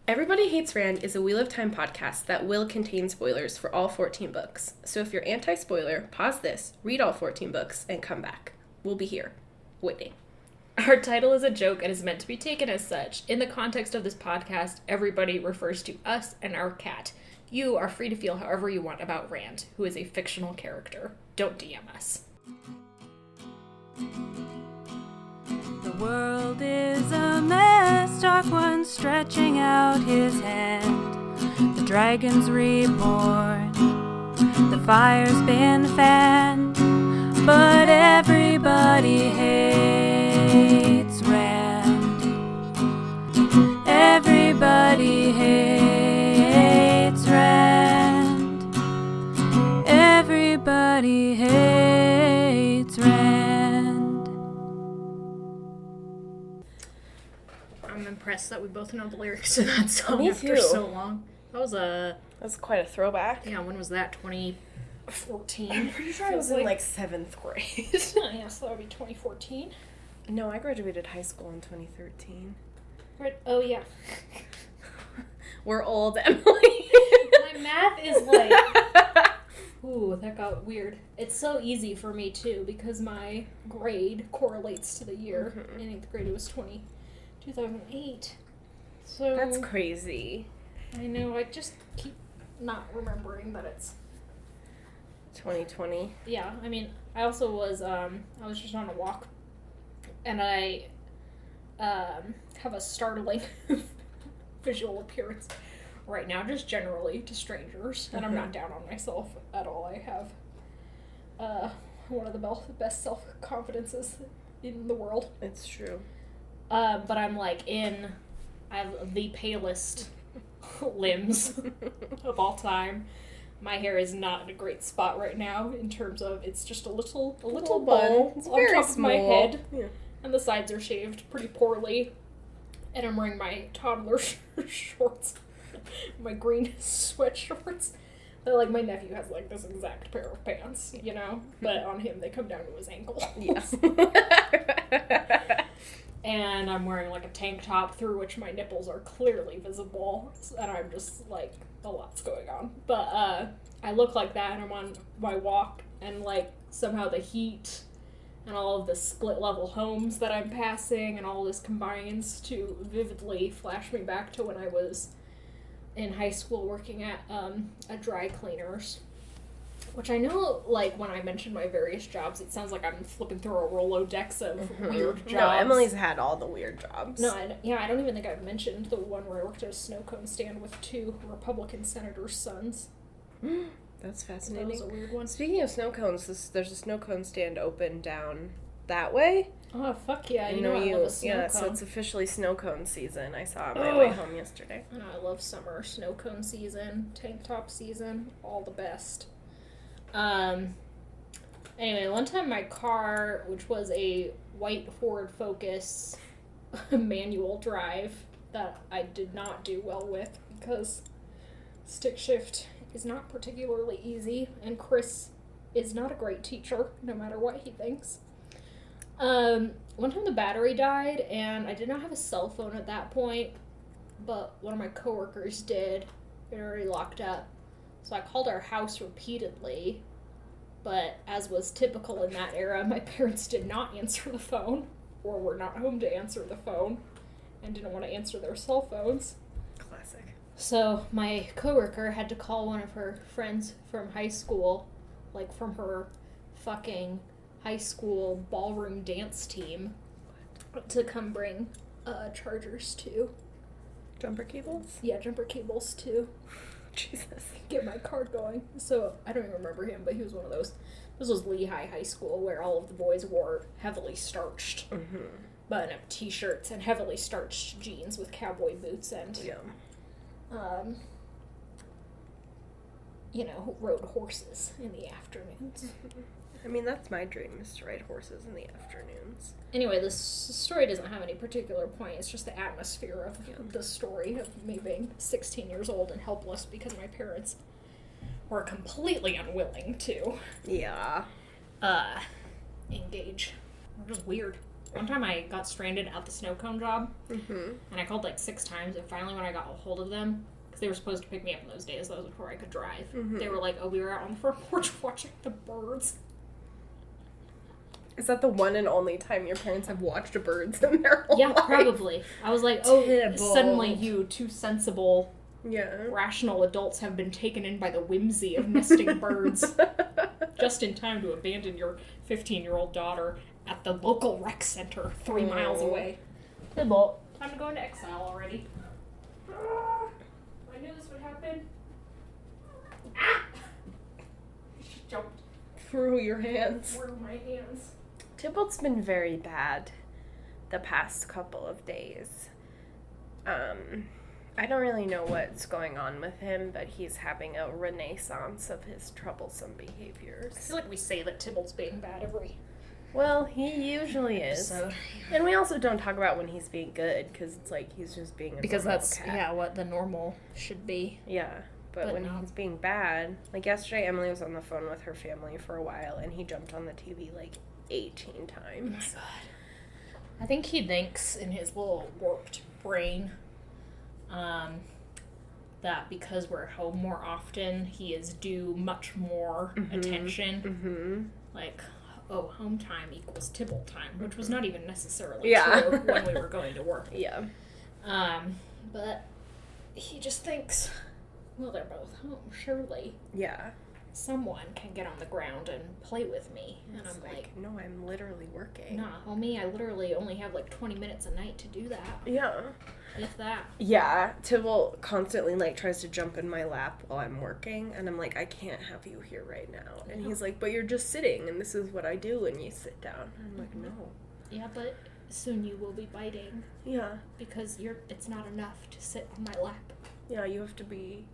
Everybody Hates Rand is a Wheel of Time podcast that will contain spoilers for all 14 books. So if you're anti-spoiler, pause this, read all 14 books, and come back. We'll be here, waiting. Our title is a joke and is meant to be taken as such. In the context of this podcast, everybody refers to us and our cat. You are free to feel however you want about Rand, who is a fictional character. Don't DM us. The world is a mess, Dark One stretching out his hand. The dragon's reborn, the fire's been fanned, but everybody hates Rand. Everybody hates Rand. Everybody hates Rand. I'm impressed that we both know the lyrics to that song Me after too. so long. That was That's quite a throwback. yeah, when was that? 2014? I'm pretty sure I was in like 7th grade. Yeah, so that would be 2014. No, I graduated high school in 2013. Right. Oh, yeah. We're old, Emily. My math is like... Ooh, that got weird. It's so easy for me, too, because my grade correlates to the year. Mm-hmm. In 8th grade, it was 2008. So... That's crazy. I know, I just keep not remembering that it's... 2020. Yeah, I mean, I also was, I was just on a walk, and I, have a startling visual appearance right now, just generally to strangers, and I'm not down on myself at all. I have, one of the best self-confidences in the world. It's true. But I'm like I have the palest limbs of all time. My hair is not in a great spot right now in terms of it's just a little bowl It's on very top of my small. head, Yeah. and the sides are shaved pretty poorly. And I'm wearing my toddler shorts, my green sweatshorts. But like my nephew has like this exact pair of pants, you know, but on him they come down to his ankle. Yes. And I'm wearing like a tank top through which my nipples are clearly visible, and I'm just like, a lot's going on. But I look like that, and I'm on my walk, and like somehow the heat and all of the split level homes that I'm passing and all this combines to vividly flash me back to when I was in high school working at a dry cleaners. Which I know, like, when I mention my various jobs, it sounds like I'm flipping through a Rolodex of weird jobs. No, Emily's had all the weird jobs. No, I don't even think I've mentioned the one where I worked at a snow cone stand with 2 Republican senators' sons. That's That fascinating. was a weird one. Speaking of snow cones, there's a snow cone stand open down that way. Oh, fuck yeah. You I know I love a snow yeah, cone. so it's officially snow cone season. I saw it on my way home yesterday. I know, I love summer, snow cone season, tank top season, all the best. Anyway, one time my car, which was a white Ford Focus manual drive that I did not do well with because stick shift is not particularly easy, and Chris is not a great teacher, no matter what he thinks. One time the battery died, and I did not have a cell phone at that point, but one of my coworkers did. It already locked up. So I called our house repeatedly, but as was typical in that era, my parents did not answer the phone, or were not home to answer the phone, and didn't want to answer their cell phones. Classic. So my coworker had to call one of her friends from high school, like from her fucking high school ballroom dance team, to come bring chargers too. Jumper cables? Yeah, jumper cables too. Jesus. Get my card going. So I don't even remember him, but he was one of those. This was Lehigh High School, where all of the boys wore heavily starched button-up t-shirts and heavily starched jeans with cowboy boots and rode horses in the afternoons. I mean, that's my dream, is to ride horses in the afternoons. Anyway, this story doesn't have any particular point. It's just the atmosphere of the story of me being 16 years old and helpless because my parents were completely unwilling to Yeah. engage. It was weird. One time I got stranded at the snow cone job, Mm-hmm. and I called like 6 times, and finally when I got a hold of them, because they were supposed to pick me up in those days, that was before I could drive, they were like, oh, we were out on the front porch watching the birds. Is that the one and only time your parents have watched birds in their whole Yeah, life? probably. I was like, oh, Tybalt. suddenly you, two sensible, Yeah. rational adults have been taken in by the whimsy of nesting birds. Just in time to abandon your 15-year-old daughter at the local rec center 3 miles away. Tybalt, time to go into exile already. I knew this would happen. Ah! She jumped Through your hands. through my hands. Tybalt's been very bad the past couple of days. I don't really know what's going on with him, but he's having a renaissance of his troublesome I behaviors. feel like we say that Tybalt's being bad every Well, he usually is. episode. And we also don't talk about when he's being good, because it's like he's just being a Because normal that's, cat. what the normal should be. Yeah, but when no. he's being bad, like yesterday, Emily was on the phone with her family for a while, and he jumped on the TV like 18 times. God. I think he thinks in his little warped brain that because we're home more often, he is due much more attention. Mm-hmm. Like, oh, home time equals Tybalt time, which was not even necessarily Yeah. true when we were going to work. Yeah. But he just thinks, well, they're both home. Surely Yeah. someone can get on the ground and play with me. And It's I'm like, no, I'm literally working. nah, homie, I literally only have like 20 minutes a night to do that. Yeah. If that. Yeah. Tybalt constantly like tries to jump in my lap while I'm working, and I'm like, I can't have you here right now. And he's like, but you're just sitting, and this is what I do when you sit down. And I'm like, no. Yeah, but soon you will be biting Yeah. because it's not enough to sit on my lap. Yeah, you have to be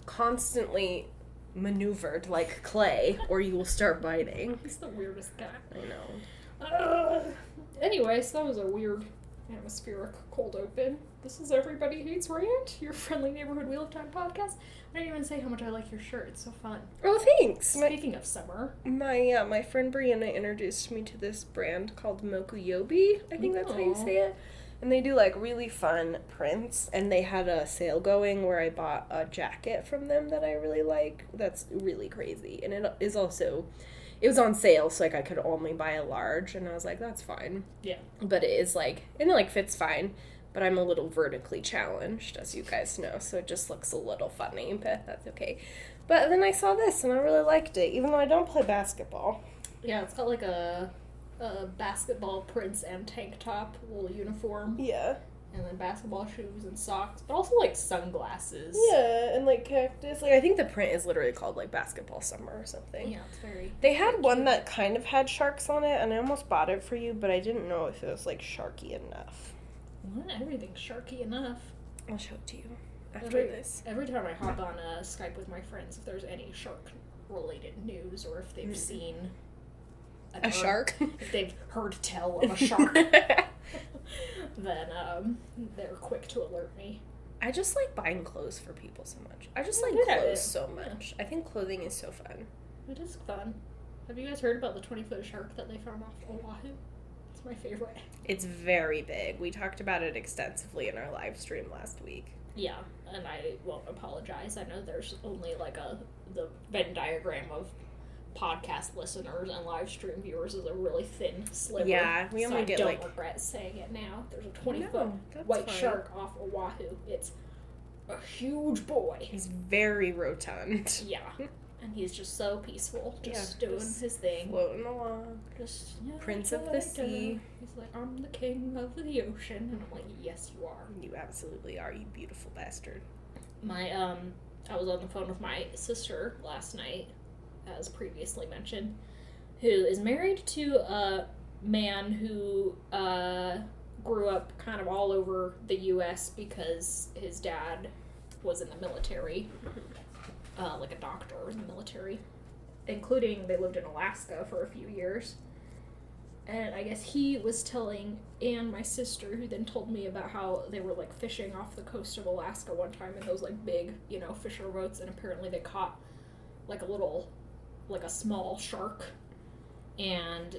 constantly maneuvered like clay, or you will start biting. He's the weirdest guy. I know. Anyway, so that was a weird atmospheric cold open. This is Everybody Hates Rant, your friendly neighborhood Wheel of Time podcast. I didn't even say how much I like your shirt. It's so fun. Oh, thanks. Speaking of summer. My friend Brianna introduced me to this brand called Mokuyobi. I think that's how you say it. And they do like really fun prints, and they had a sale going where I bought a jacket from them that I really like. That's really crazy. And it was on sale, so like I could only buy a large, and I was like, that's fine. Yeah. But it is like, and it like fits fine, but I'm a little vertically challenged, as you guys know, so it just looks a little funny, but that's okay. But then I saw this, and I really liked it, even though I don't play basketball. Yeah, it's got like a basketball prints and tank top, little uniform, Yeah. and then basketball shoes and socks, but also like sunglasses. Yeah, and like cactus. Like I think the print is literally called like basketball summer or something. Yeah, it's very. They had one that kind of had sharks on it, and I almost bought it for you, but I didn't know if it was like sharky enough. Not everything's sharky enough. I'll show it to you after this. Every time I hop on Skype with my friends, if there's any shark-related news, or if they've seen A shark? if they've heard tell of a shark, then they're quick to alert me. I just like buying clothes for people so much. I just like good at clothes it. so much. I think clothing is so fun. It is fun. Have you guys heard about the 20-foot shark that they found off Oahu? It's my favorite. It's very big. We talked about it extensively in our live stream last week. Yeah, and I won't apologize. I know there's only like the Venn diagram of podcast listeners and live stream viewers is a really thin sliver. Yeah, we only so get, I like- don't regret saying it now. There's a 20-foot No, that's white fine. shark off Oahu. It's a huge boy. He's very rotund. Yeah, and he's just so peaceful, just Yeah, doing just his thing. Floating along. Just Prince of the sea. He's like, I'm the king of the ocean, and I'm like, yes, you are. You absolutely are, you beautiful bastard. My I was on the phone with my sister last night, as previously mentioned, who is married to a man who grew up kind of all over the U.S. because his dad was in the military, like a doctor in the military, including they lived in Alaska for a few years. And I guess he was telling Anne, my sister, who then told me about how they were like fishing off the coast of Alaska one time in those like big, fisher boats, and apparently they caught like a small shark, and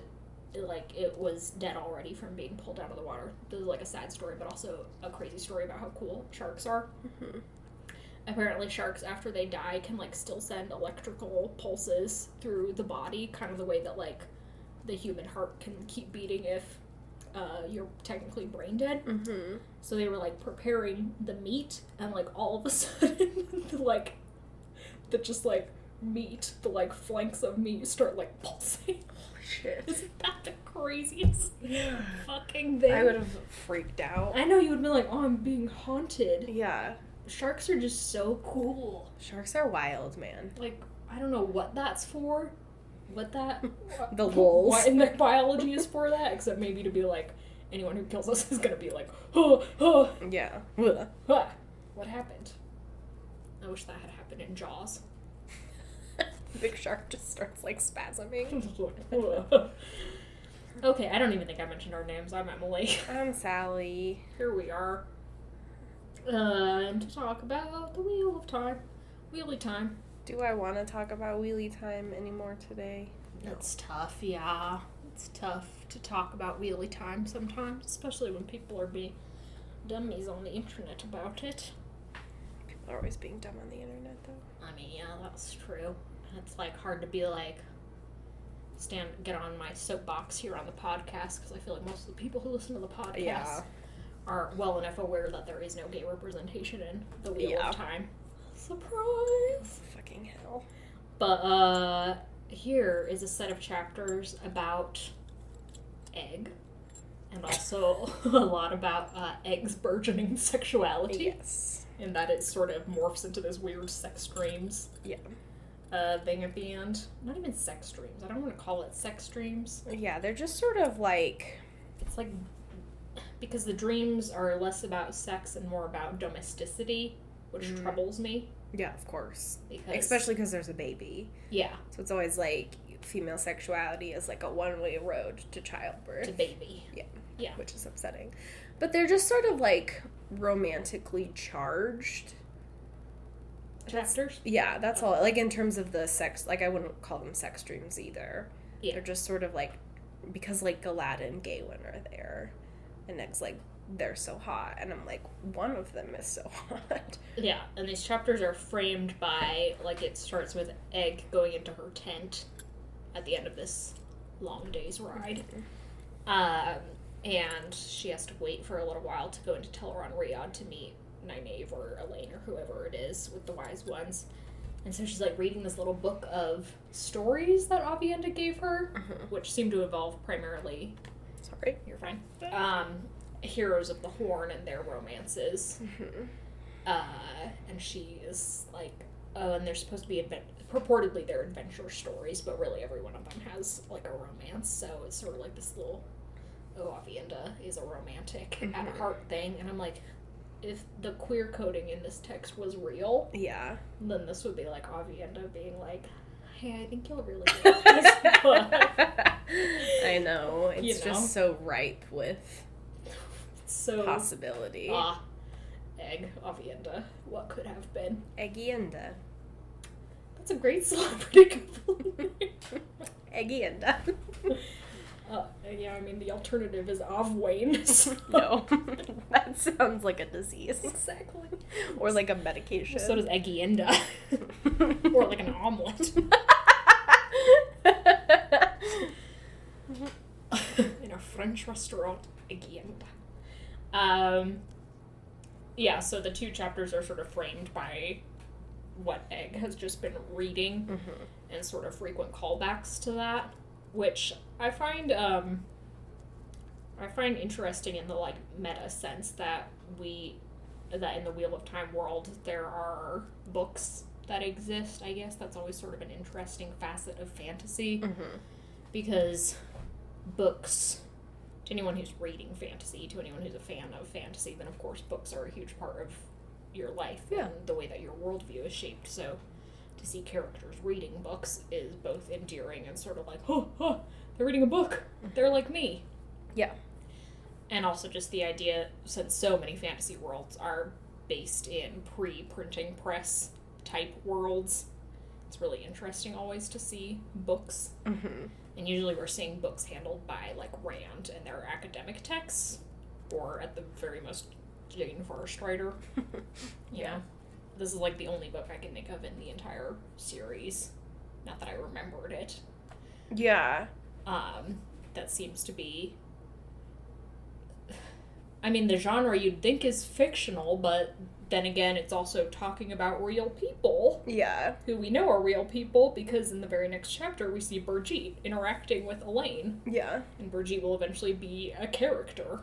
it was dead already from being pulled out of the water. This is, like, a sad story, but also a crazy story about how cool sharks are. Mm-hmm. Apparently sharks, after they die, can, like, still send electrical pulses through the body, kind of the way that, like, the human heart can keep beating if you're technically brain dead. Mm-hmm. So they were, like, preparing the meat, and, like, all of a sudden, meat, the, like, flanks of meat start, like, pulsing. Holy shit. Isn't that the craziest fucking thing? I would have freaked out. I know, you would be like, oh, I'm being haunted. Yeah. Sharks are just so cool. Sharks are wild, man. Like, I don't know what that's for. What What in their biology is for that, except maybe to be like, anyone who kills us is gonna be like, oh, oh. Yeah. Ah. What happened? I wish that had happened in Jaws. The big shark just starts, like, spasming. Okay, I don't even think I mentioned our names. I'm Emily. I'm Sally. Here we are. To talk about the Wheel of Time. Wheelie Time. Do I want to talk about Wheelie Time anymore today? No. It's tough, yeah. It's tough to talk about Wheelie Time sometimes, especially when people are being dummies on the internet about it. People are always being dumb on the internet, though. I mean, yeah, that's true. It's, like, hard to be, like, get on my soapbox here on the podcast, because I feel like most of the people who listen to the podcast are well enough aware that there is no gay representation in the Wheel of Time. Surprise! Fucking hell. But, here is a set of chapters about Egg, and also a lot about Egg's burgeoning sexuality. Yes. And that it sort of morphs into this weird sex dreams thing at the end. Not even sex dreams. I don't want to call it sex dreams. Yeah, they're just sort of like... It's like... Because the dreams are less about sex and more about domesticity, which troubles me. Yeah, of course. Because... Especially because there's a baby. Yeah. So it's always like female sexuality is like a one-way road to childbirth. To baby. Yeah. Yeah. Which is upsetting. But they're just sort of like romantically charged. Chapters? Yeah, that's all. Like in terms of the sex, like I wouldn't call them sex dreams either. Yeah. They're just sort of like, because like Elaida and Egwene are there. And Egg's like, they're so hot. And I'm like, one of them is so hot. Yeah, and these chapters are framed by, like, it starts with Egg going into her tent at the end of this long day's ride. And she has to wait for a little while to go into Teleron Riyadh to meet Nynaeve or Elaine or whoever it is with the wise ones. And so she's, like, reading this little book of stories that Egghienda gave her, which seem to involve primarily... Sorry. You're fine. Heroes of the Horn and their romances. And she is like, and they're supposed to be purportedly they're adventure stories, but really every one of them has like a romance. So it's sort of like this little, Egghienda is a romantic at heart thing. And I'm like, if the queer coding in this text was real, then this would be like Egghienda being like, hey, I think you'll really like this book. I know. It's just so ripe with possibility. Egghienda. What could have been? Egghienda. That's a great celebrity couple name. Egghienda. Yeah, I mean, the alternative is Egwene. So. No. That sounds like a disease. Exactly. Or like a medication. So does Egghienda. Or like an omelet. In a French restaurant, Egghienda. Yeah, so the two chapters are sort of framed by what Egg has just been reading and sort of frequent callbacks to that, which I find interesting in the like meta sense that in the Wheel of Time world there are books that exist. I guess that's always sort of an interesting facet of fantasy because books, to anyone who's reading fantasy, to anyone who's a fan of fantasy, then of course books are a huge part of your life and the way that your worldview is shaped. So to see characters reading books is both endearing and sort of like, they're reading a book. They're like me. Yeah. And also just the idea, since so many fantasy worlds are based in pre-printing press type worlds, It's really interesting always to see books. Mm-hmm. And usually we're seeing books handled by, like, Rand and their academic texts, or at the very most, Jane Forrest writer. Yeah. This is, like, the only book I can think of in the entire series. Not that I remembered it. Yeah. That seems to be... I mean, the genre you'd think is fictional, but then again, it's also talking about real people. Yeah. Who we know are real people, because in the very next chapter we see Brigitte interacting with Elaine. Yeah. And Brigitte will eventually be a character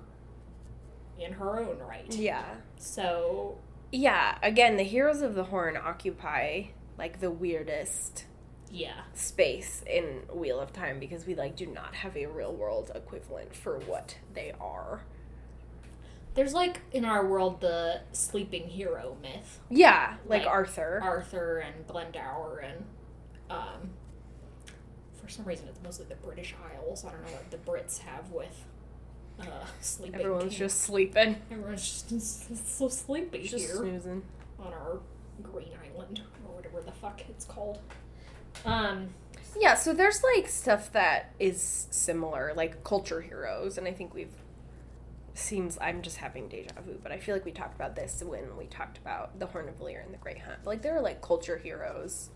in her own right. Yeah. So... Yeah, again, the Heroes of the Horn occupy, like, the weirdest space in Wheel of Time, because we, like, do not have a real-world equivalent for what they are. There's, like, in our world, the sleeping hero myth. Yeah, like Arthur. Arthur and Glendower and, for some reason it's mostly the British Isles. I don't know what the Brits have with, sleeping. Everyone's just sleeping. Everyone's just so sleepy just here. Snoozing. On our green island, or whatever the fuck it's called. Yeah, so there's, like, stuff that is similar, like culture heroes, and I think I'm just having deja vu, but I feel like we talked about this when we talked about the Horn of Lear and the Grey Hunt. Like, there are, like, culture heroes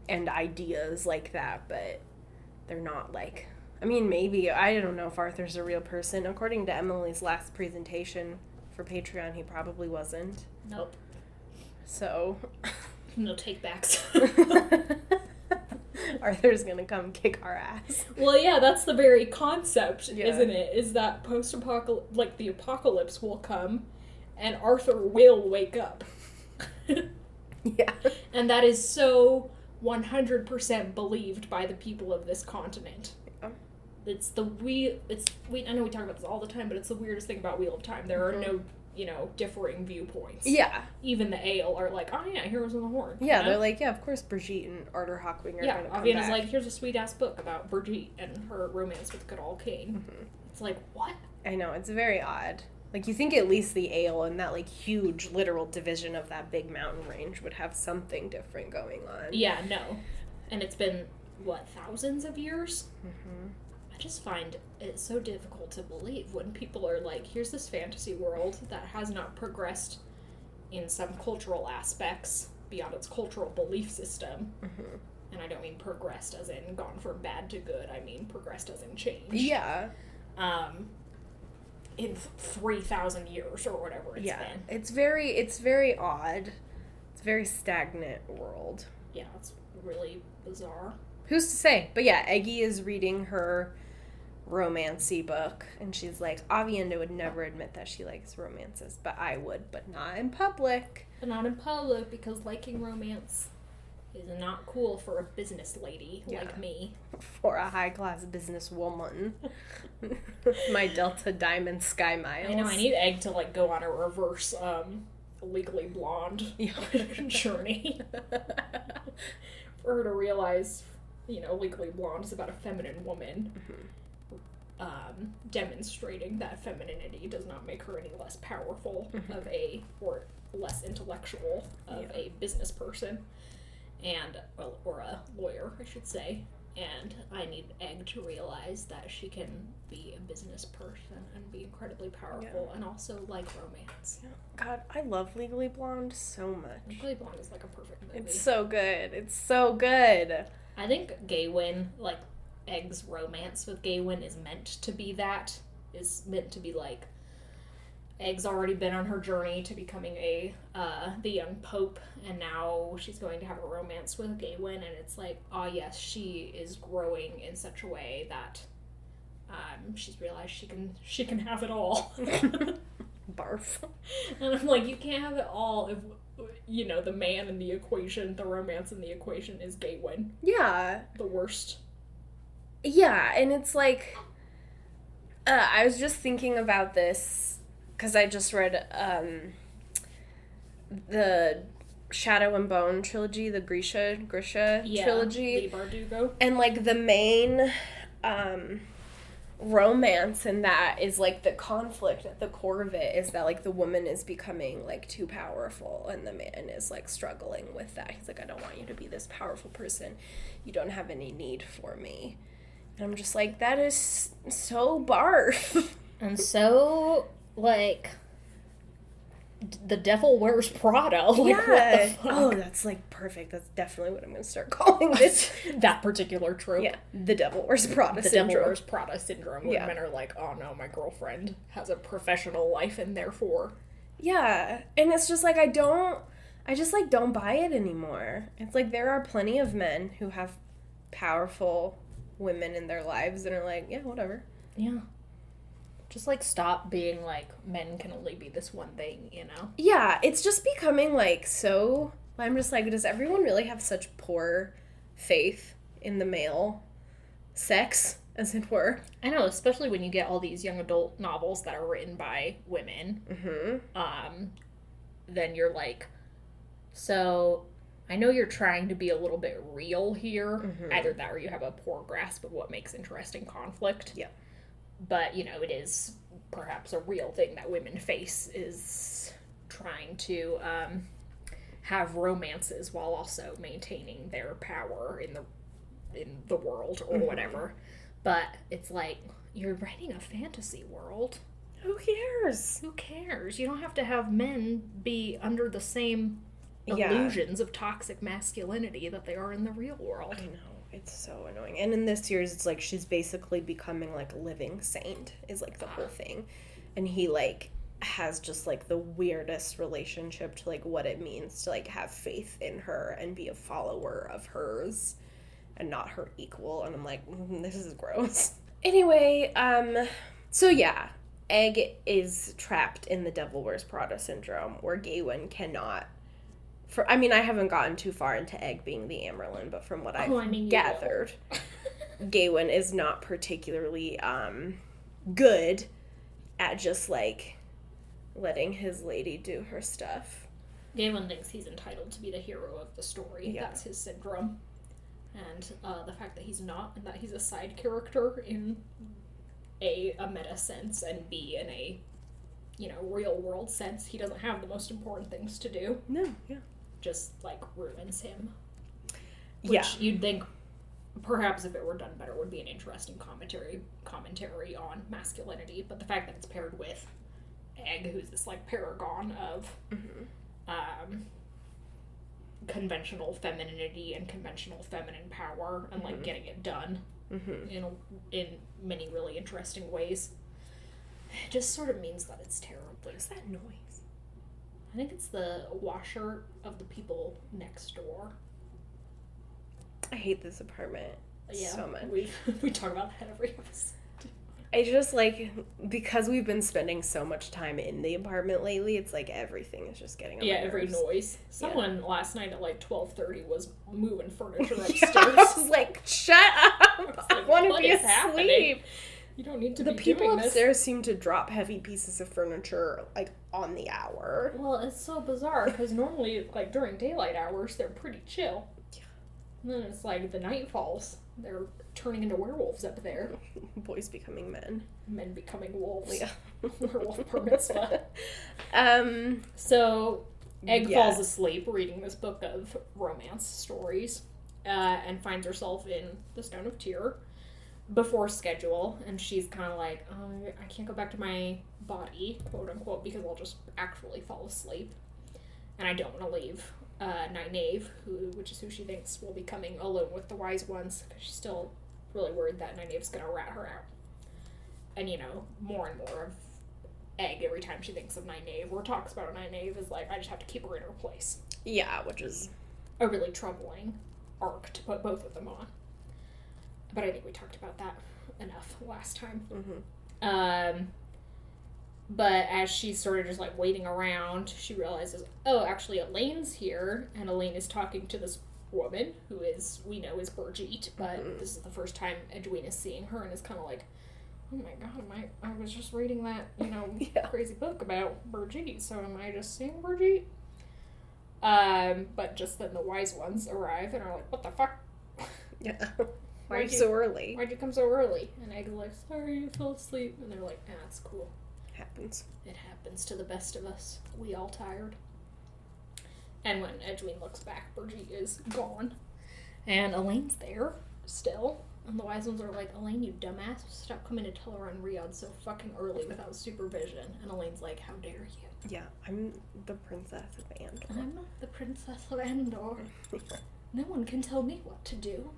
and ideas like that, but they're not, like... I mean, maybe. I don't know if Arthur's a real person. According to Emily's last presentation for Patreon, he probably wasn't. Nope. So... No take-backs. Arthur's gonna come kick our ass. Well, yeah, that's the very concept, Yeah. isn't it? Is that post-apocalypse, like, the apocalypse will come, and Arthur will wake up. Yeah. And that is so 100% believed by the people of this continent. Yeah. I know we talk about this all the time, but it's the weirdest thing about Wheel of Time. There are no, differing viewpoints. Yeah. Even the Ale are like, oh yeah, Heroes of the Horn. Yeah, they're like, yeah, of course Brigitte and Arthur Hawkwing are going to come Aviana's back. like, here's a sweet-ass book about Brigitte and her romance with Goodall Kane. Mm-hmm. It's like, what? I know, it's very odd. Like, you think at least the Ale and that, like, huge literal division of that big mountain range would have something different going on. Yeah, no. And it's been, thousands of years? Mm-hmm. I just find it so difficult to believe when people are like, here's this fantasy world that has not progressed in some cultural aspects beyond its cultural belief system. Mm-hmm. And I don't mean progressed as in gone from bad to good. I mean progressed as in changed. Yeah. In 3,000 years or whatever it's been. It's very odd. It's a very stagnant world. Yeah, it's really bizarre. Who's to say? But yeah, Eggy is reading her romancy book, and she's like, Avienda would never admit that she likes romances, but I would, but not in public. But not in public, because liking romance is not cool for a business lady like me. For a high-class businesswoman. My Delta Diamond Sky Miles. I know, I need Egg to, go on a reverse, Legally Blonde journey. For her to realize, Legally Blonde is about a feminine woman. Mm-hmm. Demonstrating that femininity does not make her any less powerful or less intellectual of a business person. Or a lawyer, I should say. And I need Egg to realize that she can be a business person and be incredibly powerful and also like romance. God, I love Legally Blonde so much. Legally Blonde is like a perfect movie. It's so good. It's so good. I think Gawain, Egg's romance with Gawain is meant to be that. Is meant to be Egg's already been on her journey to becoming the young pope, and now she's going to have a romance with Gawain, and it's yes, she is growing in such a way that she's realized she can have it all. Barf. And I'm like, you can't have it all if the man in the equation, the romance in the equation is Gawain. Yeah. The worst. Yeah, and it's I was just thinking about this because I just read the Shadow and Bone trilogy, the Grisha trilogy. The Bardugo. And the main romance, and that is, like, the conflict at the core of it is that, like, the woman is becoming, like, too powerful, and the man is, like, struggling with that. He's like, I don't want you to be this powerful person. You don't have any need for me. And I'm just like, that is so barf. And so, like, the Devil Wears Prada. Like, yeah. what the fuck? Oh, that's, like, perfect. That's definitely what I'm going to start calling this. That particular trope. Yeah. The Devil Wears Prada The Syndrome. Devil Wears Prada Syndrome, where Yeah. men are like, oh no, my girlfriend has a professional life, and therefore... Yeah. And it's just, like, I just, like, don't buy it anymore. It's like, there are plenty of men who have powerful women in their lives and are like, yeah, whatever. Yeah. Just, like, stop being, like, men can only be this one thing, you know? Yeah, it's just becoming, like, so... I'm just like, does everyone really have such poor faith in the male sex, as it were? I know, especially when you get all these young adult novels that are written by women. Mm-hmm. Then you're like, so... I know you're trying to be a little bit real here. Mm-hmm. Either that or you have a poor grasp of what makes interesting conflict. Yeah. But, you know, it is perhaps a real thing that women face, is trying to have romances while also maintaining their power in the world or whatever. But it's like, you're writing a fantasy world. Who cares? Who cares? You don't have to have men be under the same illusions of toxic masculinity that they are in the real world. I know. It's so annoying. And in this series, it's like she's basically becoming, like, a living saint is, like, the whole thing. And he, like, has just, like, the weirdest relationship to, like, what it means to, like, have faith in her and be a follower of hers and not her equal. And I'm like, this is gross. Anyway, so yeah, Egg is trapped in the Devil Wears Prada syndrome, where Egwene cannot... I haven't gotten too far into Egg being the Amerlin, but from what I've gathered, Egwene is not particularly good at just, like, letting his lady do her stuff. Galen thinks he's entitled to be the hero of the story. Yeah. That's his syndrome. And the fact that he's not, and that he's a side character in A, meta sense, and B, in a, you know, real world sense, he doesn't have the most important things to do. No, yeah. Just, like, ruins him. Which you'd think, perhaps if it were done better, would be an interesting commentary on masculinity. But the fact that it's paired with Egg, who's this, like, paragon of conventional femininity and conventional feminine power, and, like, getting it done in many really interesting ways, it just sort of means that it's terrible. What is that noise? I think it's the washer of the people next door. I hate this apartment so much. We talk about that every episode. I just, like, because we've been spending so much time in the apartment lately, it's like everything is just getting on my every nerves. noise. Someone last night at, like, 12:30 was moving furniture upstairs. I was like, shut up! I want to be asleep. Happening? You don't need to be doing this. The people upstairs seem to drop heavy pieces of furniture, like, on the hour. Well, it's so bizarre, because normally, like, during daylight hours, they're pretty chill. Yeah. And then it's like, the night falls. They're turning into werewolves up there. Boys becoming men. Men becoming wolves. Yeah. Werewolf per mitzvah. So, Egg falls asleep reading this book of romance stories, and finds herself in the Stone of Tyr before schedule, and she's kind of like, oh, I can't go back to my body, quote unquote, because I'll just actually fall asleep, and I don't want to leave Nynaeve, which is who she thinks will be coming alone with the Wise Ones, because she's still really worried that Nynaeve's going to rat her out. And, you know, more and more of Egg, every time she thinks of Nynaeve or talks about Nynaeve, is like, I just have to keep her in her place. Yeah, which is a really troubling arc to put both of them on. But I think we talked about that enough last time. But as she's sort of just, like, waiting around, she realizes, oh, actually Elaine's here, and Elaine is talking to this woman, who we know is Brigitte, but this is the first time Egwene is seeing her, and is kind of like, oh my god, I was just reading that, you know, crazy book about Brigitte, so am I just seeing Brigitte? But just then the Wise Ones arrive, and are like, what the fuck? Yeah. Why are you so early? Why'd you come so early? And Egg's like, sorry, I fell asleep. And they're like, it's cool. Happens. It happens to the best of us. We all tired. And when Egwene looks back, Brigitte is gone. And Elaine's there, still. And the wise ones are like, Elaine, you dumbass, stop coming to Teleron Riyadh so fucking early without supervision. And Elaine's like, how dare you? Yeah, I'm the princess of Andor. I'm not the princess of Andor. No one can tell me what to do.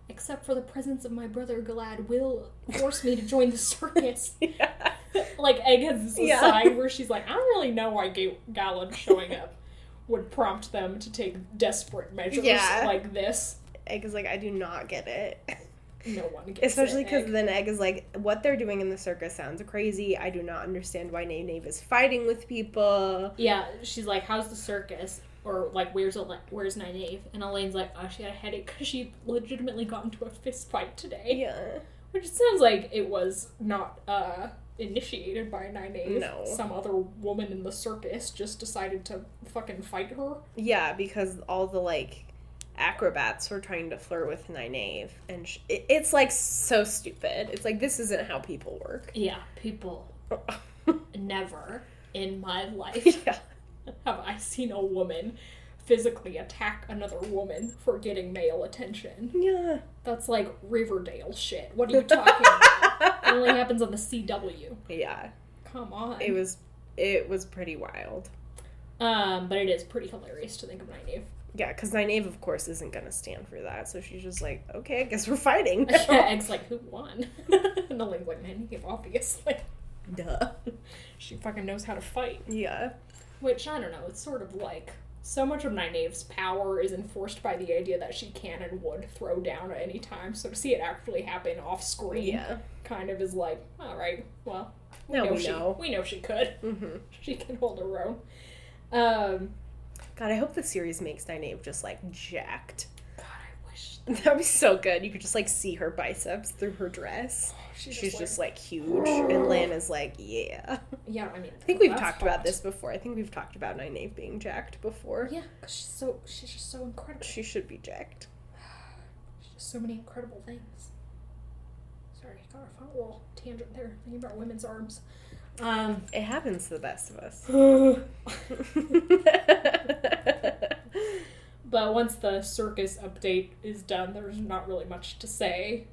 Except for the presence of my brother Galad will force me to join the circus. Yeah. Like, Egg has this aside where she's like, I don't really know why Galad showing up would prompt them to take desperate measures like this. Egg is like, I do not get it. No one gets Especially it, because then Egg is like, what they're doing in the circus sounds crazy. I do not understand why Nynaeve is fighting with people. Yeah, she's like, how's the circus? Or, like, where's Nynaeve? And Elaine's like, oh, she had a headache because she legitimately got into a fist fight today. Yeah. Which sounds like it was not, initiated by Nynaeve. No. Some other woman in the circus just decided to fucking fight her. Yeah, because all the, like, acrobats were trying to flirt with Nynaeve. And it's, like, so stupid. It's like, this isn't how people work. Yeah, people. Never in my life. Yeah. Have I seen a woman physically attack another woman for getting male attention? Yeah. That's like Riverdale shit. What are you talking about? It only happens on the CW. Yeah. Come on. It was pretty wild. But it is pretty hilarious to think of Nynaeve. Yeah, because Nynaeve, of course, isn't going to stand for that, so she's just like, okay, I guess we're fighting. Egg's like, who won? And Elaine's like, Nynaeve, obviously. Duh. She fucking knows how to fight. Yeah. Which, I don't know, it's sort of like, so much of Nynaeve's power is enforced by the idea that she can and would throw down at any time, so to see it actually happen off screen kind of is like, alright, well, we know she could. Mm-hmm. She can hold her own. God, I hope the series makes Nynaeve just, like, jacked. God, I wish. That would be so good. You could just, like, see her biceps through her dress. She's just, like, huge. And Lana's like, yeah. Yeah, I mean, I think we've talked about this before. I think we've talked about Nynaeve being jacked before. Yeah, because she's just so incredible. She should be jacked. She's just so many incredible things. Sorry, got a fun little tangent there, thinking about women's arms. It happens to the best of us. But once the circus update is done, there's not really much to say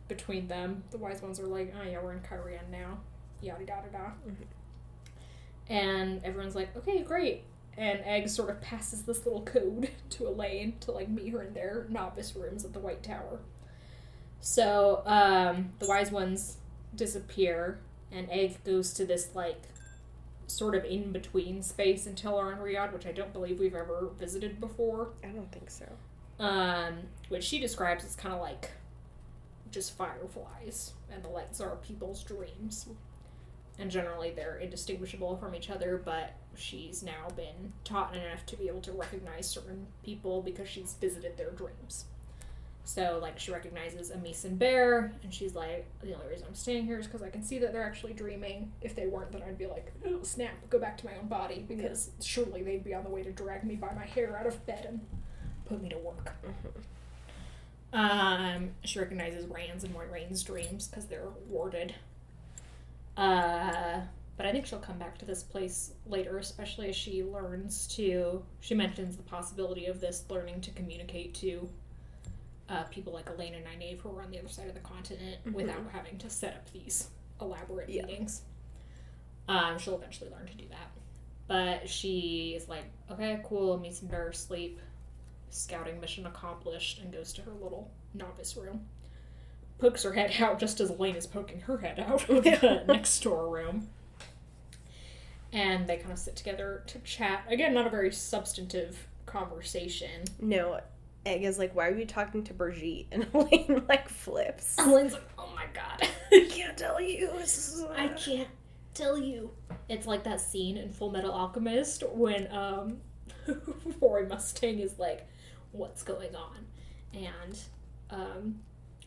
between them. The wise ones are like, oh yeah, we're in Kyrian now. Yada yada yada. And everyone's like, okay, great. And Egg sort of passes this little code to Elaine to, like, meet her in their novice rooms at the White Tower. So, the wise ones disappear, and Egg goes to this, like, sort of in-between space in Teleron Riyadh, which I don't believe we've ever visited before. I don't think so. Which she describes as kind of like just fireflies, and the lights are people's dreams. And generally they're indistinguishable from each other, but she's now been taught enough to be able to recognize certain people because she's visited their dreams. So, like, she recognizes a Meeson bear, and she's like, the only reason I'm staying here is because I can see that they're actually dreaming. If they weren't, then I'd be like, oh, snap, go back to my own body, because surely they'd be on the way to drag me by my hair out of bed and put me to work. She recognizes Rand's and Moiraine's dreams, because they're warded. But I think she'll come back to this place later, especially as she mentions the possibility of this learning to communicate to people like Elaine and Nynaeve who are on the other side of the continent without having to set up these elaborate meetings. She'll eventually learn to do that. But she is like, okay, cool, Meeson bear sleep, scouting mission accomplished, and goes to her little novice room. Pokes her head out just as Elaine is poking her head out of the next door room. And they kind of sit together to chat. Again, not a very substantive conversation. No, Egg is like, why are you talking to Brigitte? And Elaine, like, flips. Elaine's like, oh my god. I can't tell you. I can't tell you. It's like that scene in Full Metal Alchemist when Roy Mustang is like, what's going on? And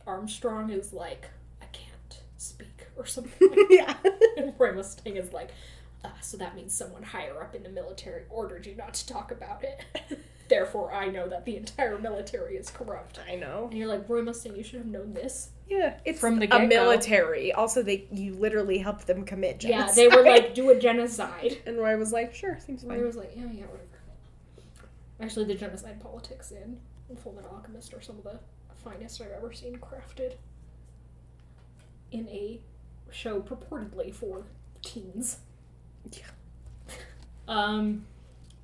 Armstrong is like, I can't speak, or something like that. And Roy Mustang is like, so that means someone higher up in the military ordered you not to talk about it. Therefore, I know that the entire military is corrupt. I know. And you're like, Roy Mustang, you should have known this. Yeah, it's from the a get-go. military. Also, you literally helped them commit genocide. Yeah, they were like, do a genocide. And Roy was like, sure, seems fine. Roy was like, yeah, whatever. Actually, the genocide politics in Fullmetal Alchemist are some of the finest I've ever seen crafted in a show purportedly for teens. Yeah.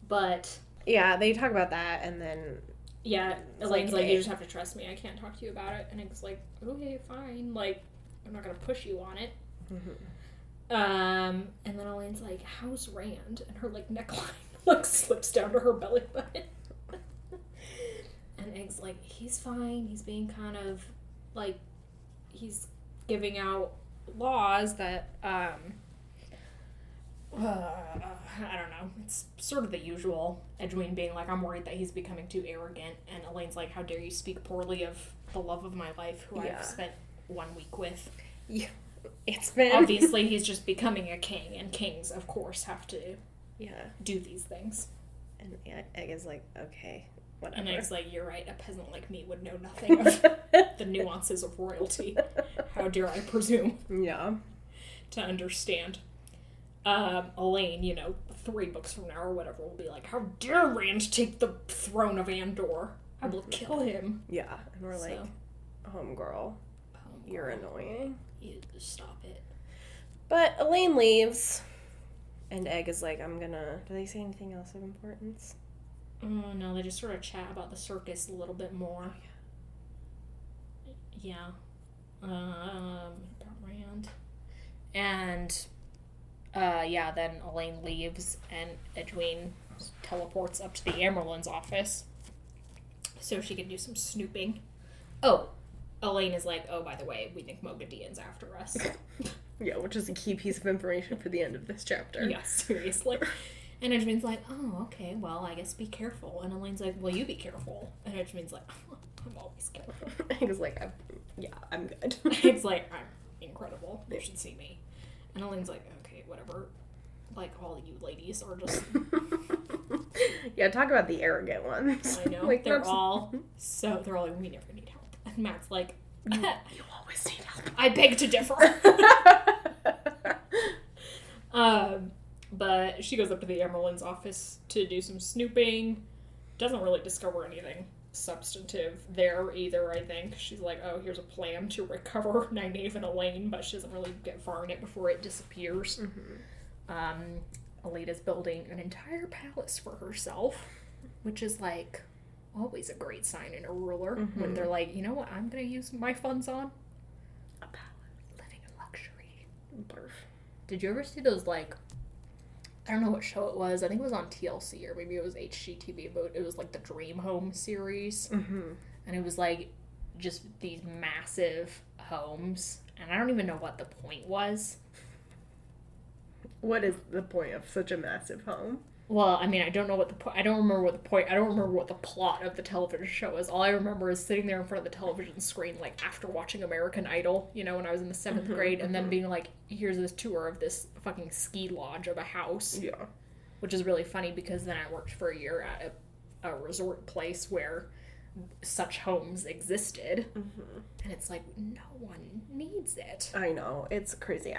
But... Yeah, they talk about that, and then... Yeah, Elaine's like, you just have to trust me, I can't talk to you about it. And Egg's like, okay, fine, like, I'm not gonna push you on it. Mm-hmm. And then Elaine's like, how's Rand? And her, like, neckline, like, slips down to her belly button. And Egg's like, he's fine, he's being kind of, like, he's giving out laws that, I don't know, it's sort of the usual. Egwene being like, I'm worried that he's becoming too arrogant, and Elaine's like, how dare you speak poorly of the love of my life, who I've spent 1 week with. Yeah, it's been... Obviously, he's just becoming a king, and kings, of course, have to do these things. And Egg is like, okay, whatever. And Egg's like, you're right, a peasant like me would know nothing of the nuances of royalty. How dare I presume to understand. Elaine, 3 books from now or whatever, will be like, how dare Rand take the throne of Andor? I will kill him. Yeah, and we're like, homegirl, you're annoying. You just stop it. But Elaine leaves, and Egg is like, do they say anything else of importance? Oh, no, they just sort of chat about the circus a little bit more. Oh, yeah. About Rand. And... then Elaine leaves, and Egwene teleports up to the Amerlin's office so she can do some snooping. Oh, Elaine is like, oh, by the way, we think Mogadion's after us. Yeah, which is a key piece of information for the end of this chapter. Yeah, seriously. And Egwene's like, oh, okay, well, I guess be careful. And Elaine's like, well, you be careful. And Egwene's like, oh, I'm always careful. Egg is like, I'm good. Egg's like, I'm incredible. You should see me. And Elaine's like, okay, whatever. Like, all you ladies are just... Yeah, talk about the arrogant ones. I know. Like, they're all like, we never need help. And Matt's like, you always need help. I beg to differ. But she goes up to the Amerlin's office to do some snooping. Doesn't really discover anything substantive there either, I think. She's like, oh, here's a plan to recover Nynaeve and Elaine, but she doesn't really get far in it before it disappears. Mm-hmm. Elaida's building an entire palace for herself, which is like always a great sign in a ruler, when they're like, you know what I'm gonna use my funds on? A palace. Living in luxury. Barf. Did you ever see those, like, I don't know what show it was. I think it was on TLC, or maybe it was HGTV, but it was like the Dream Home series. Mm-hmm. And it was like just these massive homes. And I don't even know what the point was. What is the point of such a massive home? Well, I mean, I don't know what the point... I don't remember what the plot of the television show is. All I remember is sitting there in front of the television screen, like, after watching American Idol, when I was in the 7th grade, and then being like, here's this tour of this fucking ski lodge of a house. Yeah. Which is really funny, because then I worked for a year at a resort place where such homes existed. Mm-hmm. And it's like, no one needs it. I know. It's crazy.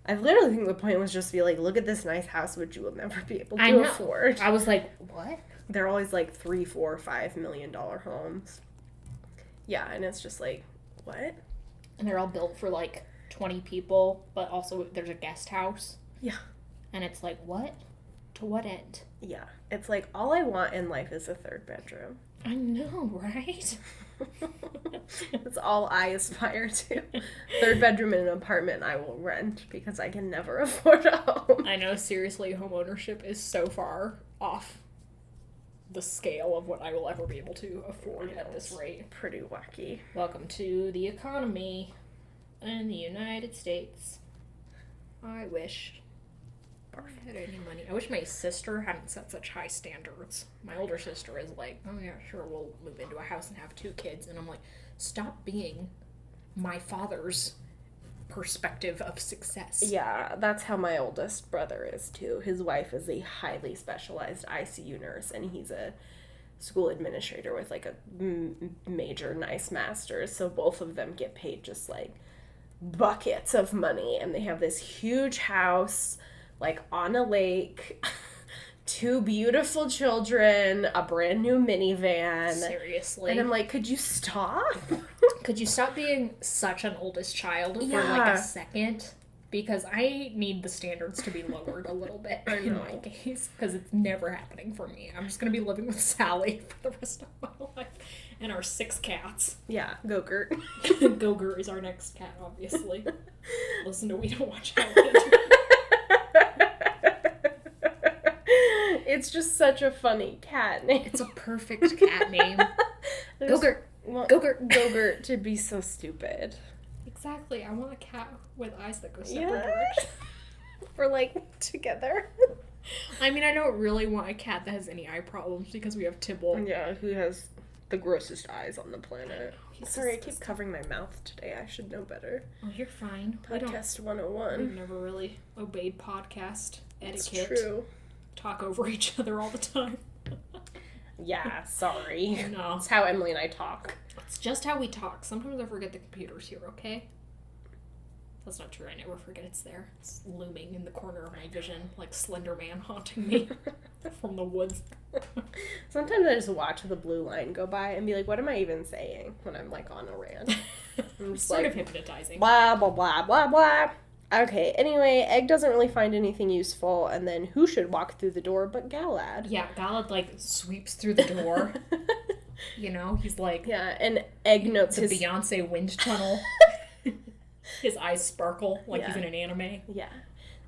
I literally think the point was just to be like, look at this nice house, which you will never be able to afford. I was like, what? They're always like $3, $4, $5 million homes. Yeah, and it's just like, what? And they're all built for like 20 people, but also there's a guest house. Yeah. And it's like, what? To what end? Yeah. It's like, all I want in life is a 3rd bedroom. I know, right? That's all I aspire to. 3rd bedroom in an apartment I will rent, because I can never afford a home. I know, seriously, home ownership is so far off the scale of what I will ever be able to afford at this rate. Pretty wacky. Welcome to the economy in the United States. I wish I had any money. I wish my sister hadn't set such high standards. My older sister is like, oh yeah, sure, we'll move into a house and have 2 kids. And I'm like, stop being my father's perspective of success. Yeah, that's how my oldest brother is, too. His wife is a highly specialized ICU nurse, and he's a school administrator with, like, a major nice master's, so both of them get paid just, like, buckets of money, and they have this huge house, like, on a lake, 2 beautiful children, a brand new minivan. Seriously. And I'm like, could you stop? Could you stop being such an oldest child for, Yeah. like, a second? Because I need the standards to be lowered a little bit in my case, because it's never happening for me. I'm just going to be living with Sally for the rest of my life. And our 6 cats. Yeah, Gogurt. Gogurt is our next cat, obviously. Listen to We Don't Watch Out. It's just such a funny cat name. It's a perfect cat name. Gogurt. Gogurt. Gogurt to be so stupid. Exactly. I want a cat with eyes that go separate directions. Or, like, together. I mean, I don't really want a cat that has any eye problems because we have Tibble. Yeah, who has the grossest eyes on the planet. He's Sorry, I keep disgusting. covering my mouth today. I should know better. Oh, you're fine. Podcast We've 101. never really obeyed podcast It's etiquette. true. Talk over each other all the time. Yeah, sorry. No. That's how Emily and I talk. It's just how we talk. Sometimes I forget the computer's here, okay? That's not true. I never forget it's there. It's looming in the corner of my vision, like Slender Man haunting me from the woods. Sometimes I just watch the blue line go by and be like, what am I even saying when I'm, like, on a rant? I'm just Sort like, of hypnotizing. blah, blah, blah, blah, blah. Okay, anyway, Egg doesn't really find anything useful, and then who should walk through the door but Galad? Yeah, Galad, like, sweeps through the door. You know, he's like Yeah, and Egg notes the his... Beyonce wind tunnel. His eyes sparkle like he's Yeah. in an anime. Yeah.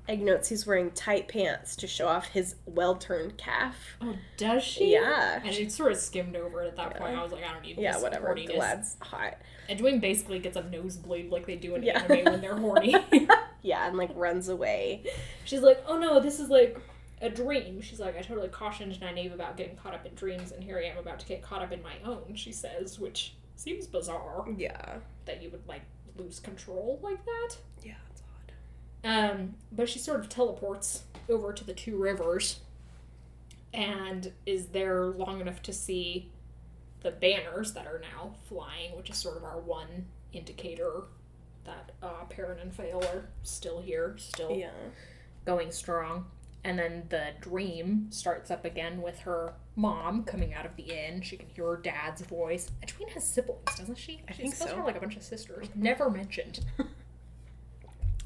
Egg notes he's wearing tight pants to show off his well-turned calf. Oh, does she? Yeah. And it sort of skimmed over it at that point. I was like, I don't need Yeah, this whatever. horniness. Galad's hot. Edwin basically gets a nosebleed like they do in Yeah. anime when they're horny. Yeah, and, like, runs away. She's like, oh no, this is like a dream. She's like, I totally cautioned Nynaeve about getting caught up in dreams, and here I am about to get caught up in my own, she says, which seems bizarre Yeah. that you would, like, lose control like that. Yeah, it's odd. But she sort of teleports over to the 2 rivers and is there long enough to see the banners that are now flying, which is sort of our one indicator that Perrin and Fael are still here, still going strong. And then the dream starts up again with her mom coming out of the inn. She can hear her dad's voice. Edwene has siblings, doesn't she? I think She's supposed so. to have like a bunch of sisters. Never mentioned.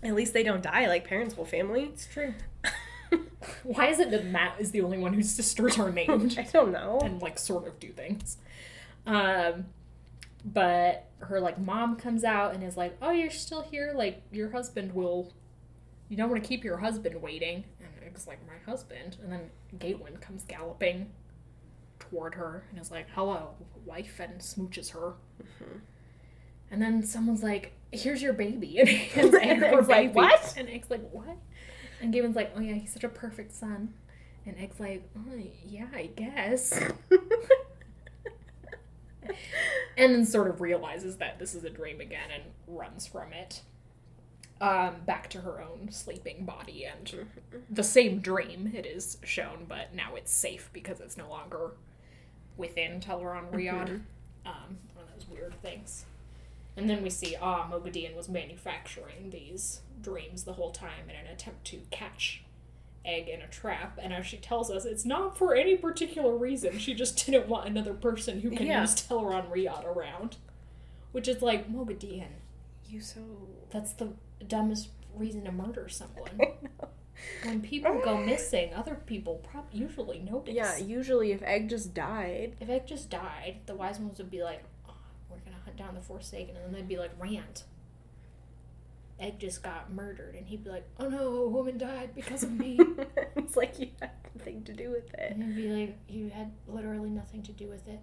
At least they don't die like Perrin's whole family. It's true. Why is it that Matt is the only one whose sisters are named? I don't know. And, like, sort of do things. But her, like, mom comes out and is like, oh, you're still here? Like, your husband will... You don't want to keep your husband waiting. And Egg's like, my husband? And then Gawain comes galloping toward her and is like, hello, wife, and smooches her. Mm-hmm. And then someone's like, here's your baby. And Egg's like, what? And Egg's like, what? And Gawain's like, oh yeah, he's such a perfect son. And Egg's like, oh, yeah, I guess. And then sort of realizes that this is a dream again and runs from it. Back to her own sleeping body, and the same dream it is shown, but now it's safe because it's no longer within Teleron Riyadh. One of those weird things. And then we see, Mogadien was manufacturing these dreams the whole time in an attempt to catch Egg in a trap, and as she tells us, it's not for any particular reason. She just didn't want another person who can use Teleron Riyadh around. Which is like, Mogadien. That's the dumbest reason to murder someone. I know. When people go missing, other people usually notice. Yeah, usually if Egg just died. If Egg just died, the wise ones would be like, oh, we're gonna hunt down the Forsaken, and then they'd be like, Rant. Egg just got murdered, and he'd be like, oh no, a woman died because of me. It's like you had nothing to do with it. And he'd be like, you had literally nothing to do with it.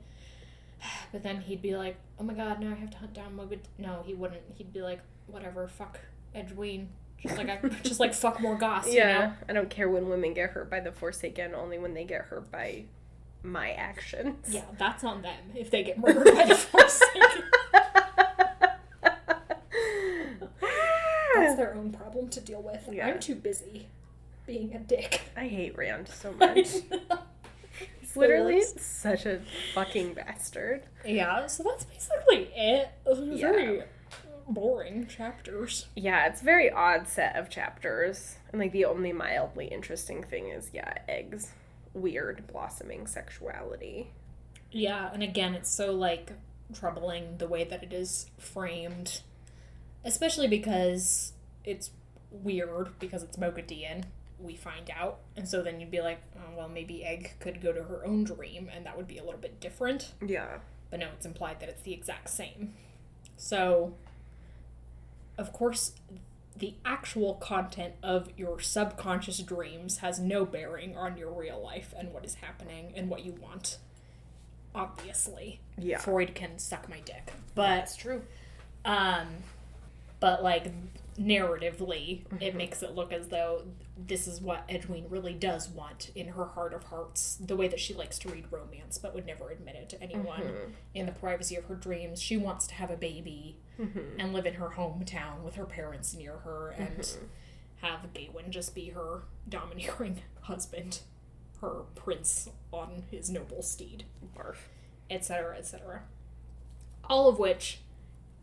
But then he'd be like, oh my god, now I have to hunt down Mogad. No, he wouldn't. He'd be like, whatever, fuck Egwene. Just like fuck more goss, you know? I don't care when women get hurt by the Forsaken, only when they get hurt by my actions. Yeah, that's on them if they get murdered by the Forsaken. their own problem to deal with. Yeah. I'm too busy being a dick. I hate Rand so much. He's literally such a fucking bastard. Yeah, so that's basically it. Very boring chapters. Yeah, it's a very odd set of chapters. And, like, the only mildly interesting thing is, Egg's weird blossoming sexuality. Yeah, and again, it's so, like, troubling the way that it is framed. Especially because it's weird, because it's Mogadien, we find out. And so then you'd be like, oh, well, maybe Egg could go to her own dream, and that would be a little bit different. Yeah. But no, it's implied that it's the exact same. So, of course, the actual content of your subconscious dreams has no bearing on your real life and what is happening and what you want. Obviously. Yeah. Freud can suck my dick. But, That's true. But, like, narratively, it makes it look as though this is what Egwene really does want in her heart of hearts. The way that she likes to read romance, but would never admit it to anyone in the privacy of her dreams. She wants to have a baby and live in her hometown with her parents near her and have Egwene just be her domineering husband, her prince on his noble steed, Barf. etc., etc. All of which,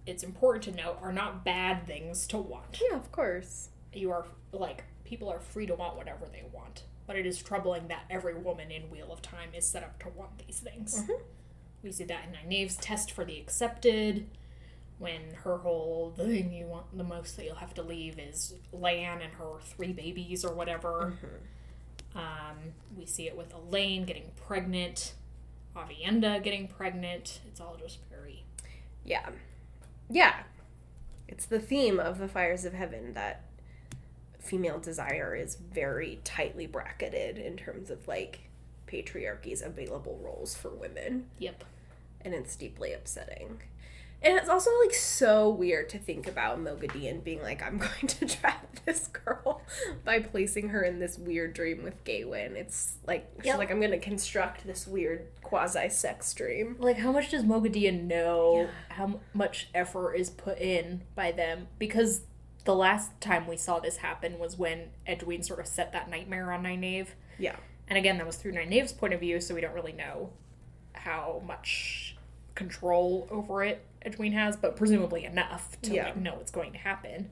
it's important to note, are not bad things to want. Yeah, of course. You are, like, people are free to want whatever they want. But it is troubling that every woman in Wheel of Time is set up to want these things. We see that in Nynaeve's test for the accepted, when her whole, the thing you want the most that you'll have to leave is Lan and her 3 babies or whatever. We see it with Elaine getting pregnant, Egghienda getting pregnant. It's all just very... Yeah. Yeah. It's the theme of the Fires of Heaven that female desire is very tightly bracketed in terms of, like, patriarchy's available roles for women. Yep. And it's deeply upsetting. And it's also, like, so weird to think about Mogadien being like, I'm going to trap this girl by placing her in this weird dream with Egwene. It's like, she's like, I'm going to construct this weird quasi-sex dream. Like, how much does Mogadien know how much effort is put in by them? Because the last time we saw this happen was when Egwene sort of set that nightmare on Nynaeve. Yeah. And again, that was through Nynaeve's point of view, so we don't really know how much control over it Egwene has, but presumably enough to like, know what's going to happen.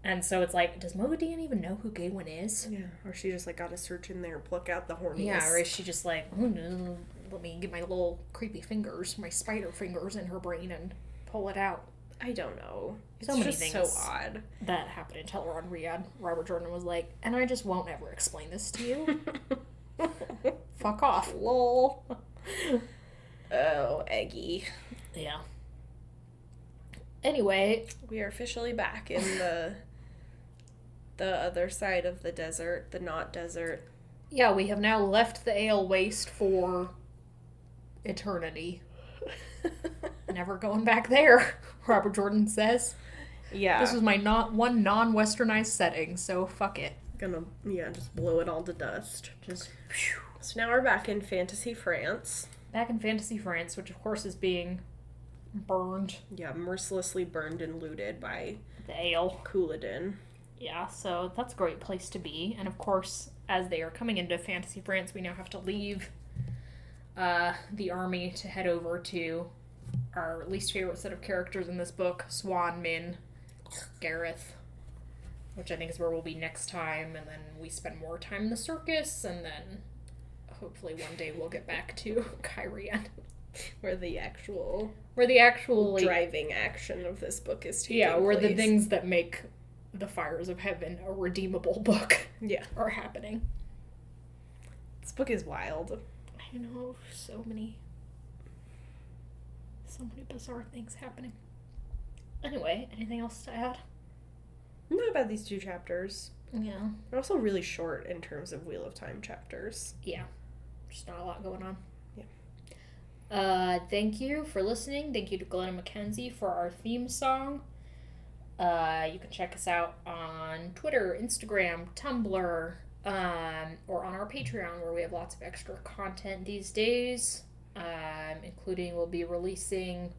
And so it's like, does Mogadien even know who Egwene is? Yeah, or she just like got to search in there, pluck out the horniest. Yeah, or is she just like, oh no, let me get my little creepy fingers, my spider fingers in her brain and pull it out. I don't know. It's so many just things so odd. That happened in Teleron Riyadh. Robert Jordan was like, and I just won't ever explain this to you. Fuck off. Lol. Oh, Eggy. Yeah. Anyway, we are officially back in the other side of the desert, the not desert. Yeah, we have now left the Ale Waste for eternity. Never going back there, Robert Jordan says. Yeah. This was my one non-westernized setting, so fuck it. Gonna, just blow it all to dust. Just, phew. So now we're back in fantasy France. Back in fantasy France, which of course is being burned. Yeah, mercilessly burned and looted by the Ale. Couladin. Yeah, so that's a great place to be. And of course, as they are coming into fantasy France, we now have to leave the army to head over to our least favorite set of characters in this book, Swan, Min, Gareth, which I think is where we'll be next time, and then we spend more time in the circus, and then hopefully one day we'll get back to Kyrian. Where the actual driving action of this book is taking where place. the things that make the Fires of Heaven a redeemable book are happening. This book is wild. I know, so many bizarre things happening. Anyway, anything else to add? Not about these 2 chapters. Yeah. They're also really short in terms of Wheel of Time chapters. Yeah. Just not a lot going on. Yeah. Thank you for listening. Thank you to Glenna Mackenzie for our theme song. You can check us out on Twitter, Instagram, Tumblr, or on our Patreon, where we have lots of extra content these days, including we'll be releasing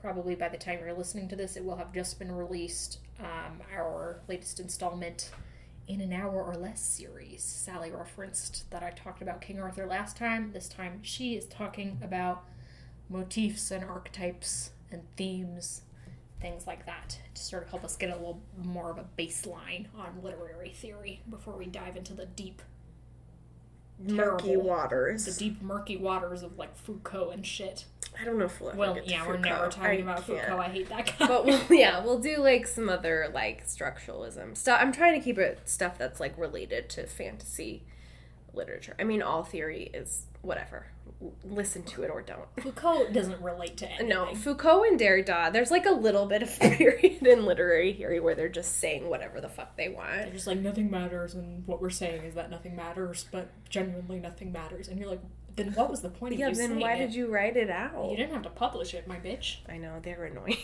probably by the time you're listening to this, it will have just been released. Our latest installment in an hour or less series. Sally referenced that I talked about King Arthur last time. This time she is talking about motifs and archetypes and themes, things like that, to sort of help us get a little more of a baseline on literary theory before we dive into the deep, murky waters. The deep, murky waters of, like, Foucault and shit. I don't know if we'll ever get to we're Foucault. never talking about Foucault. I hate that guy. But we'll do, like, some other, like, structuralism stuff. I'm trying to keep it stuff that's, like, related to fantasy literature. I mean, all theory is whatever. Listen to it or don't. Foucault doesn't relate to anything. No, Foucault and Derrida, there's, like, a little bit of period in literary theory where they're just saying whatever the fuck they want. They're just like, nothing matters, and what we're saying is that nothing matters, but genuinely nothing matters. And you're like, then what was the point of you saying it? Yeah, then why did you write it out? You didn't have to publish it, my bitch. I know, they're annoying.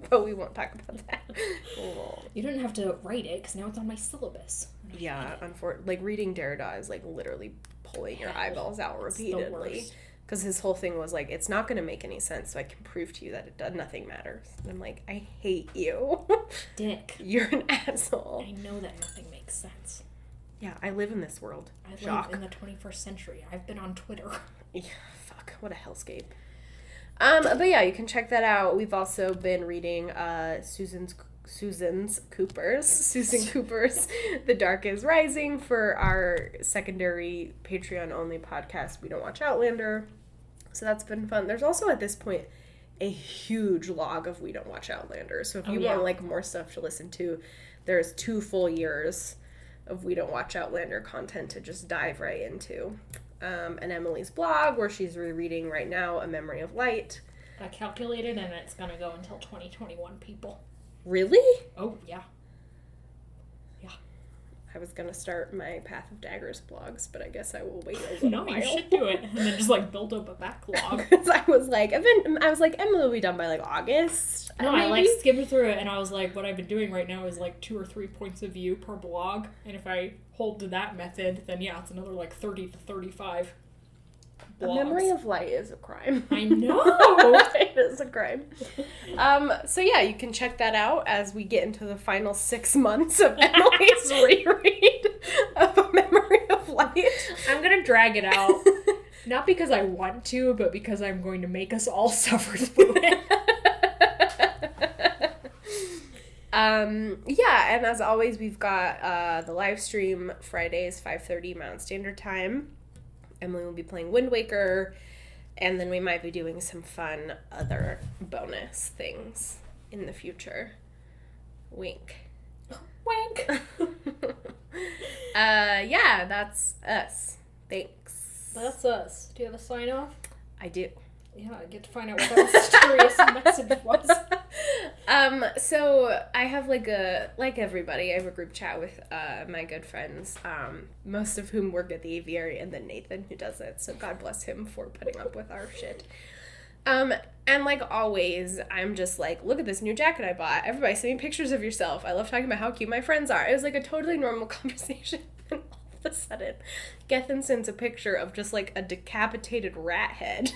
But we won't talk about that. You didn't have to write it, because now it's on my syllabus. Yeah, like, reading Derrida is, like, literally pulling your eyeballs out repeatedly. Because his whole thing was, like, it's not going to make any sense, so I can prove to you that nothing matters. And I'm like, I hate you. Dick. You're an asshole. I know that nothing makes sense. Yeah, I live in this world. I live in the 21st century. I've been on Twitter. Yeah, fuck. What a hellscape. But yeah, you can check that out. We've also been reading Susan Cooper's The Dark is Rising for our secondary Patreon-only podcast, We Don't Watch Outlander. So that's been fun. There's also, at this point, a huge log of We Don't Watch Outlander. So if you want, like, more stuff to listen to, there's 2 full years of We Don't Watch Outlander content to just dive right into. And Emily's blog, where she's rereading right now A Memory of Light. I calculated, and it's going to go until 2021, people. Really? Oh, yeah. Yeah. I was going to start my Path of Daggers blogs, but I guess I will wait a little No, while. you should do it. And then just, like, build up a backlog. Because I was like, Emily will be done by, like, August. No, I, like, skimmed through it, and I was like, what I've been doing right now is, like, 2 or 3 points of view per blog. And if I hold to that method, then, yeah, it's another, like, 30 to 35 blogs. A Memory of Light is a crime. I know! It is a crime. So yeah, you can check that out as we get into the final 6 months of Emily's reread of A Memory of Light. I'm gonna drag it out. Not because I want to, but because I'm going to make us all suffer through it. Yeah, and as always, we've got the live stream Fridays, 5:30 Mountain Standard Time. Emily will be playing Wind Waker, and then we might be doing some fun other bonus things in the future. Wink. Wink. Yeah, that's us. Thanks. That's us. Do you have a sign off? I do. Yeah, I get to find out what that mysterious message was. So I have like everybody, I have a group chat with my good friends, most of whom work at the aviary, and then Nathan, who does it, so God bless him for putting up with our shit. And like always, I'm just like, look at this new jacket I bought. Everybody send me pictures of yourself. I love talking about how cute my friends are. It was like a totally normal conversation, and all of a sudden, Gethin sends a picture of just like a decapitated rat head.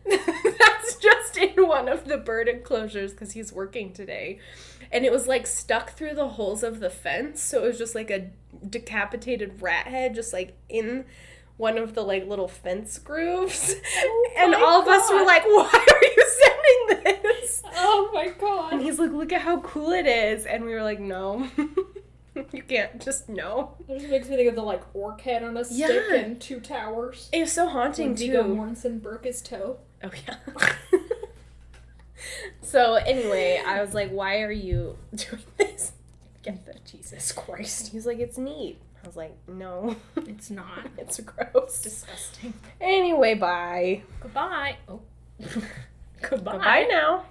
That's just in one of the bird enclosures because he's working today. And it was like stuck through the holes of the fence, so it was just like a decapitated rat head just like in one of the like little fence grooves. And all of us were like, why are you sending this? Oh my god. And he's like, look at how cool it is. And we were like, no. You can't just know. It just makes me think of the like orc head on a stick and Two Towers. It was so haunting when too. Viggo Mortensen broke his toe. Oh yeah. So anyway, I was like, why are you doing this? Get the Jesus Christ. He's like, it's neat. I was like, no. It's not. It's gross. Disgusting. Anyway, bye. Goodbye. Oh. Goodbye now.